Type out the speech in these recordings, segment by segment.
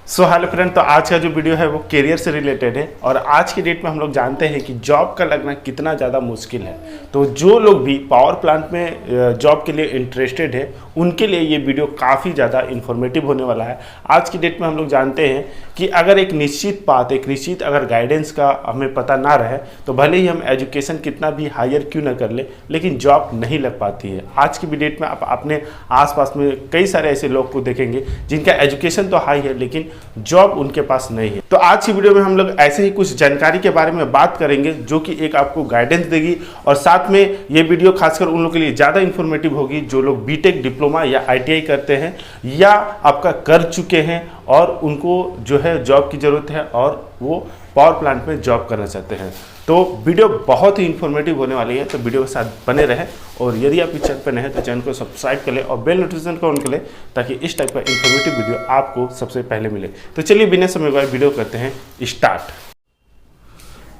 Hello friend, तो आज का जो वीडियो है वो करियर से रिलेटेड है। और आज की डेट में हम लोग जानते हैं कि जॉब का लगना कितना ज़्यादा मुश्किल है। तो जो लोग भी पावर प्लांट में जॉब के लिए इंटरेस्टेड है उनके लिए ये वीडियो काफ़ी ज़्यादा इन्फॉर्मेटिव होने वाला है। आज की डेट में हम लोग जानते हैं कि अगर एक निश्चित पाथ, एक निश्चित अगर गाइडेंस का हमें पता ना रहे तो भले ही हम एजुकेशन कितना भी हायर क्यों ना कर ले, लेकिन जॉब नहीं लग पाती है। आज की डेट में आप अपने आसपास में कई सारे ऐसे लोग को देखेंगे जिनका एजुकेशन तो हाई है लेकिन जॉब उनके पास नहीं है। तो आज की वीडियो में हम लोग ऐसे ही कुछ जानकारी के बारे में बात करेंगे जो कि एक आपको गाइडेंस देगी, और साथ में ये वीडियो खासकर उन लोगों के लिए ज़्यादा इन्फॉर्मेटिव होगी जो लोग बीटेक, डिप्लोमा या आईटीआई करते हैं या आपका कर चुके हैं और उनको जो है जॉब की ज़रूरत है और वो पावर प्लांट में जॉब करना चाहते हैं। तो वीडियो बहुत ही इन्फॉर्मेटिव होने वाली है, तो वीडियो के साथ बने रहें। और यदि आप इस चैनल पर नए हैं तो चैनल को सब्सक्राइब कर लें और बेल नोटिफिकेशन को ऑन कर लें ताकि इस टाइप का इन्फॉर्मेटिव वीडियो आपको सबसे पहले मिले। तो चलिए बिना समय गवाए वीडियो करते हैं स्टार्ट।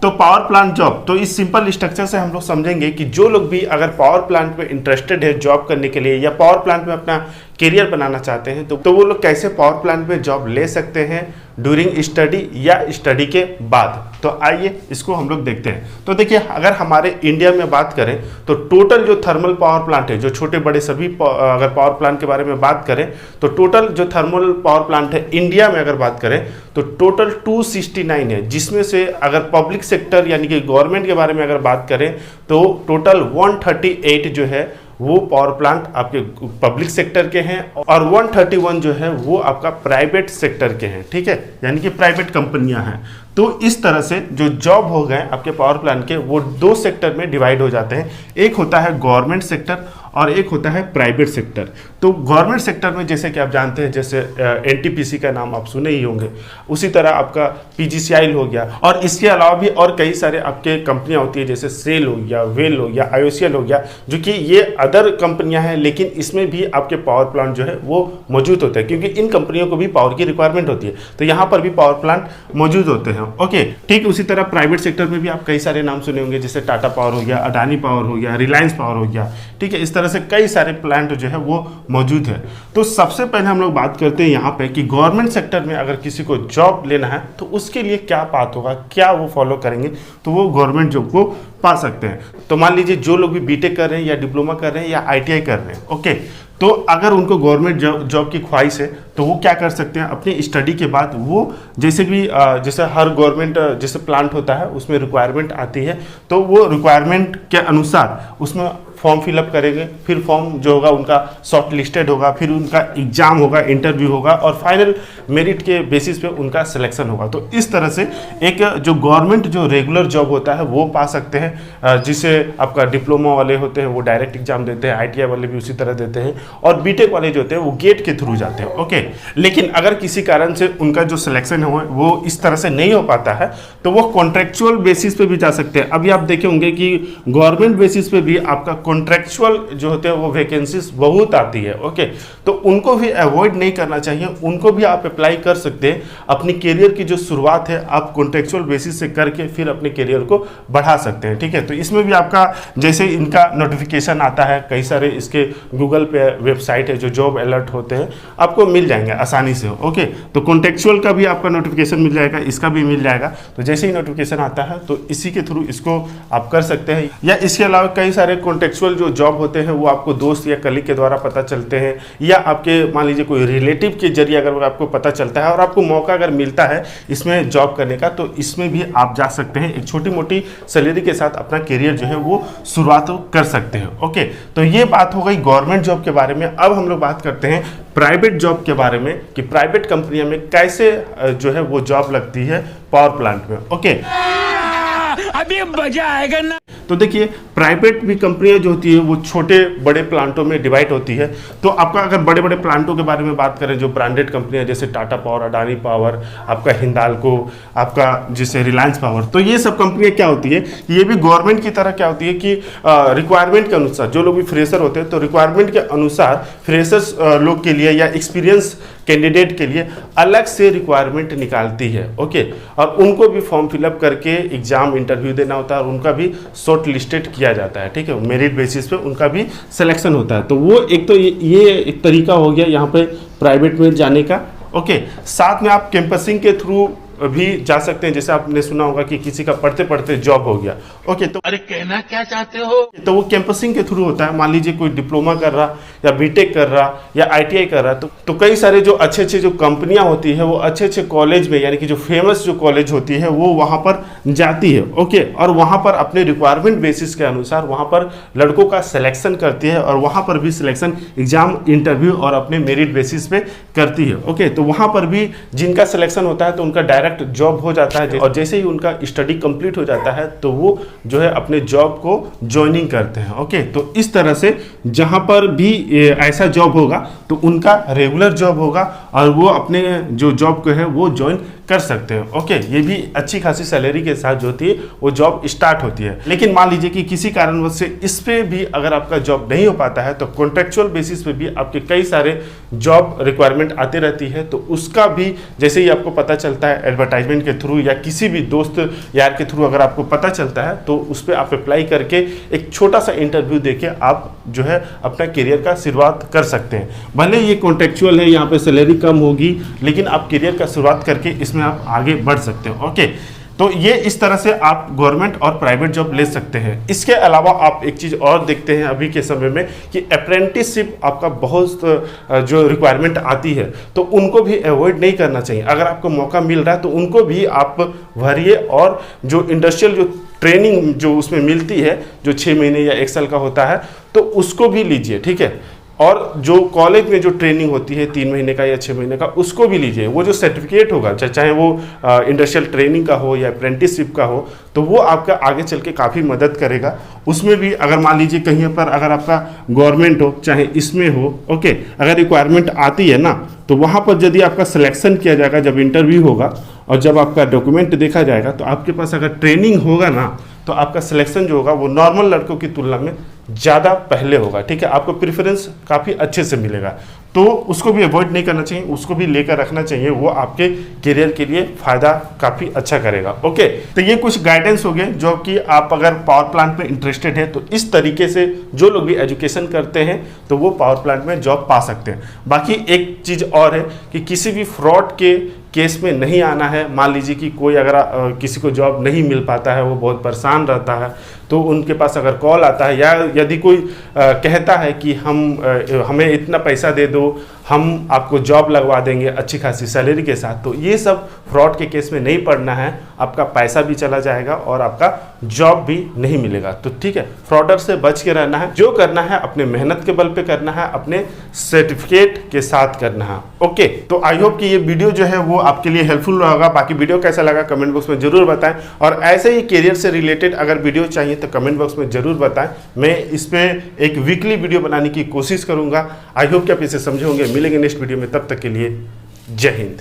तो पावर प्लांट जॉब, तो इस सिंपल स्ट्रक्चर से हम लोग समझेंगे कि जो लोग भी अगर पावर प्लांट में इंटरेस्टेड है जॉब करने के लिए या पावर प्लांट में अपना करियर बनाना चाहते हैं तो वो लोग कैसे पावर प्लांट में जॉब ले सकते हैं ड्यूरिंग स्टडी या स्टडी के बाद। तो आइए इसको हम लोग देखते हैं। तो देखिए, अगर हमारे इंडिया में बात करें तो टोटल जो थर्मल पावर प्लांट है, जो छोटे बड़े सभी अगर पावर प्लांट के बारे में बात करें तो टोटल जो थर्मल पावर प्लांट है इंडिया में अगर बात करें तो टोटल 269 है, जिसमें से अगर पब्लिक सेक्टर यानी कि गवर्नमेंट के बारे में अगर बात करें तो टोटल 138 जो है वो पावर प्लांट आपके पब्लिक सेक्टर के हैं और 131 जो है वो आपका प्राइवेट सेक्टर के हैं। ठीक है, यानी कि प्राइवेट कंपनियां हैं। तो इस तरह से जो जॉब हो गए आपके पावर प्लांट के वो दो सेक्टर में डिवाइड हो जाते हैं। एक होता है गवर्नमेंट सेक्टर और एक होता है प्राइवेट सेक्टर। तो गवर्नमेंट सेक्टर में जैसे कि आप जानते हैं, जैसे एनटीपीसी का नाम आप सुने ही होंगे, उसी तरह आपका पीजीसीआई हो गया और इसके अलावा भी और कई सारे आपके कंपनियां होती है जैसे सेल हो गया, वेल हो गया, आईओसीएल हो गया, जो कि ये अदर कंपनियां हैं लेकिन इसमें भी आपके पावर प्लांट जो है वो मौजूद होते हैं क्योंकि इन कंपनियों को भी पावर की रिक्वायरमेंट होती है। तो यहाँ पर भी पावर प्लांट मौजूद होते हैं। ओके, ठीक उसी तरह प्राइवेट सेक्टर में भी आप कई सारे नाम सुने होंगे, जैसे टाटा पावर हो गया, अडानी पावर हो गया, रिलायंस पावर हो गया। ठीक है, इस तरह से कई सारे प्लांट जो है वो मौजूद है। तो सबसे पहले हम लोग बात करते हैं यहाँ पे कि गवर्नमेंट सेक्टर में अगर किसी को जॉब लेना है तो उसके लिए क्या पाथ होगा, क्या वो फॉलो करेंगे तो वो गवर्नमेंट जॉब को पा सकते हैं। तो मान लीजिए जो लोग भी बीटेक कर रहे हैं या डिप्लोमा कर रहे हैं या आईटीआई कर रहे हैं, ओके, तो अगर उनको गवर्नमेंट जॉब की ख्वाहिश है तो वो क्या कर सकते हैं, अपनी स्टडी के बाद वो जैसे भी जैसे हर गवर्नमेंट जैसे प्लांट होता है उसमें रिक्वायरमेंट आती है, तो वो रिक्वायरमेंट के अनुसार उसमें फॉर्म फिलअप करेंगे। फिर फॉर्म जो होगा उनका शॉर्ट लिस्टेड होगा, फिर उनका एग्जाम होगा, इंटरव्यू होगा और फाइनल मेरिट के बेसिस पे उनका सिलेक्शन होगा। तो इस तरह से एक जो गवर्नमेंट जो रेगुलर जॉब होता है वो पा सकते हैं, जिसे आपका डिप्लोमा वाले होते हैं वो डायरेक्ट एग्जाम देते हैं, आईटीआई वाले भी उसी तरह देते हैं और बीटेक वाले जो होते हैं वो गेट के थ्रू जाते हैं। ओके, लेकिन अगर किसी कारण से उनका जो सिलेक्शन है वो इस तरह से नहीं हो पाता है तो वो कॉन्ट्रेक्चुअल बेसिस पे भी जा सकते हैं। अभी आप देखे होंगे कि गवर्नमेंट बेसिस पे भी आपका कॉन्ट्रैक्चुअल जो होते हैं वो वैकेंसीज बहुत आती है। ओके, तो उनको भी अवॉइड नहीं करना चाहिए, उनको भी आप अप्लाई कर सकते हैं। अपनी करियर की जो शुरुआत है आप कॉन्ट्रैक्चुअल बेसिस से करके फिर अपने करियर को बढ़ा सकते हैं। ठीक है, तो इसमें भी आपका जैसे इनका नोटिफिकेशन आता है, कई सारे इसके गूगल पे वेबसाइट है जो जॉब अलर्ट होते हैं, आपको मिल जाएंगे आसानी से। ओके, तो कॉन्ट्रैक्चुअल का भी आपका नोटिफिकेशन मिल जाएगा, इसका भी मिल जाएगा। तो जैसे ही नोटिफिकेशन आता है तो इसी के थ्रू इसको आप कर सकते हैं। या इसके अलावा कई सारे कॉन्ट्रैक्चुअल जो जॉब होते हैं वो आपको दोस्त या कलीग के द्वारा पता चलते हैं या आपके मान लीजिए कोई रिलेटिव के जरिए अगर आपको पता चलता है और आपको मौका अगर मिलता है इसमें जॉब करने का तो इसमें भी आप जा सकते हैं। एक छोटी मोटी सैलरी के साथ अपना करियर जो है वो शुरुआत कर सकते हैं। ओके, तो ये बात हो गई गवर्नमेंट जॉब के बारे में। अब हम लोग बात करते हैं प्राइवेट जॉब के बारे में कि प्राइवेट कंपनियों में कैसे जो है वो जॉब लगती है पावर प्लांट में। ओके, अभी मजा आएगा ना। तो देखिए, प्राइवेट भी कंपनियां जो होती है वो छोटे बड़े प्लांटों में डिवाइड होती है। तो आपका अगर बड़े बड़े प्लांटों के बारे में बात करें, जो ब्रांडेड कंपनियां जैसे टाटा पावर, अडानी पावर, आपका हिंदाल्को, आपका जैसे रिलायंस पावर, तो ये सब कंपनियां क्या होती है, ये भी गवर्नमेंट की तरह क्या होती है कि रिक्वायरमेंट के अनुसार जो लोग भी फ्रेशर होते हैं तो रिक्वायरमेंट के अनुसार फ्रेशर्स लोग के लिए या एक्सपीरियंस कैंडिडेट के लिए अलग से रिक्वायरमेंट निकालती है। ओके, और उनको भी फॉर्म फिलअप करके एग्जाम इंटरव्यू देना होता है और उनका भी शॉर्ट लिस्टेड किया जाता है। ठीक है, मेरिट बेसिस पे उनका भी सिलेक्शन होता है। तो वो एक तो ये एक तरीका हो गया यहाँ पे प्राइवेट में जाने का। ओके, साथ में आप कैंपसिंग के थ्रू भी जा सकते हैं। जैसे आपने सुना होगा कि किसी का पढ़ते पढ़ते जॉब हो गया, ओके, तो अरे कहना क्या चाहते हो? तो वो कैंपसिंग के थ्रू होता है। मान लीजिए कोई डिप्लोमा कर रहा या बीटेक कर रहा या आईटीआई कर रहा, तो कई सारे जो अच्छे अच्छे जो कंपनियां होती है वो अच्छे अच्छे कॉलेज में, यानी कि जो फेमस जो कॉलेज होती है वो वहाँ पर जाती है, ओके, और वहाँ पर अपने रिक्वायरमेंट बेसिस के अनुसार वहाँ पर लड़कों का सिलेक्शन करती है और वहाँ पर भी सिलेक्शन एग्जाम, इंटरव्यू और अपने मेरिट बेसिस पे करती है, ओके। तो वहाँ पर भी जिनका सिलेक्शन होता है तो उनका डायरेक्ट जॉब हो जाता है, और जैसे ही उनका स्टडी कंप्लीट हो जाता है तो वो जो है अपने जॉब को ज्वाइनिंग करते हैं, ओके। तो इस तरह से जहां पर भी ऐसा जॉब होगा तो उनका रेगुलर जॉब होगा और वो अपने जो जॉब को है वो ज्वाइन कर सकते हैं, ओके। ये भी अच्छी खासी सैलरी के साथ जो होती है वो जॉब स्टार्ट होती है। लेकिन मान लीजिए कि किसी कारणवश से इस पे भी अगर आपका जॉब नहीं हो पाता है तो कॉन्ट्रेक्चुअल बेसिस पे भी आपके कई सारे जॉब रिक्वायरमेंट आती रहती है, तो उसका भी जैसे ही आपको पता चलता है एडवर्टाइजमेंट के थ्रू या किसी भी दोस्त यार के थ्रू अगर आपको पता चलता है तो उस पर आप अप्लाई करके एक छोटा सा इंटरव्यू देके आप जो है अपना करियर का शुरुआत कर सकते हैं। भले ये कॉन्ट्रेक्चुअल है, यहाँ पे सैलरी कम होगी, लेकिन आप करियर का शुरुआत करके इसमें आप आगे बढ़ सकते हो, ओके। तो ये इस तरह से आप गवर्नमेंट और प्राइवेट जॉब ले सकते हैं। इसके अलावा आप एक चीज़ और देखते हैं अभी के समय में कि अप्रेंटिसशिप आपका बहुत जो रिक्वायरमेंट आती है तो उनको भी अवॉइड नहीं करना चाहिए। अगर आपको मौका मिल रहा है तो उनको भी आप भरिए, और जो इंडस्ट्रियल जो ट्रेनिंग जो उसमें मिलती है जो 6 महीने या 1 साल का होता है तो उसको भी लीजिए, ठीक है। और जो कॉलेज में जो ट्रेनिंग होती है 3 महीने का या 6 महीने का उसको भी लीजिए। वो जो सर्टिफिकेट होगा चाहे वो इंडस्ट्रियल ट्रेनिंग का हो या अप्रेंटिसशिप का हो तो वो आपका आगे चल के काफ़ी मदद करेगा। उसमें भी अगर मान लीजिए कहीं पर अगर आपका गवर्नमेंट हो चाहे इसमें हो, ओके, अगर रिक्वायरमेंट आती है ना तो वहाँ पर यदि आपका सिलेक्शन किया जाएगा, जब इंटरव्यू होगा और जब आपका डॉक्यूमेंट देखा जाएगा तो आपके पास अगर ट्रेनिंग होगा ना तो आपका सिलेक्शन जो होगा वो नॉर्मल लड़कों की तुलना में ज़्यादा पहले होगा, ठीक है। आपको प्रेफरेंस काफ़ी अच्छे से मिलेगा, तो उसको भी अवॉइड नहीं करना चाहिए, उसको भी लेकर रखना चाहिए। वो आपके करियर के लिए फ़ायदा काफ़ी अच्छा करेगा, ओके। तो ये कुछ गाइडेंस हो गए जो कि आप अगर पावर प्लांट में इंटरेस्टेड है तो इस तरीके से जो लोग भी एजुकेशन करते हैं तो वो पावर प्लांट में जॉब पा सकते हैं। बाकी एक चीज़ और है कि किसी भी फ्रॉड के केस में नहीं आना है। मान लीजिए कि कोई अगर किसी को जॉब नहीं मिल पाता है, वो बहुत परेशान रहता है, तो उनके पास अगर कॉल आता है या यदि कोई कहता है कि हमें इतना पैसा दे दो, हम आपको जॉब लगवा देंगे अच्छी खासी सैलरी के साथ, तो ये सब फ्रॉड के केस में नहीं पड़ना है। आपका पैसा भी चला जाएगा और आपका जॉब भी नहीं मिलेगा। तो ठीक है, फ्रॉडर से बच के रहना है। जो करना है अपने मेहनत के बल पे करना है, अपने सर्टिफिकेट के साथ करना है, ओके। तो आई होप कि ये वीडियो जो है वो आपके लिए हेल्पफुल होगा। बाकी वीडियो कैसा लगा कमेंट बॉक्स में जरूर बताएं, और ऐसे ही करियर से रिलेटेड अगर वीडियो चाहिए तो कमेंट बॉक्स में जरूर बताएं। मैं इस पर एक वीकली वीडियो बनाने की कोशिश करूंगा। आई होप कि आप इसे समझे होंगे। मिलेंगे नेक्स्ट वीडियो में, तब तक के लिए जय हिंद।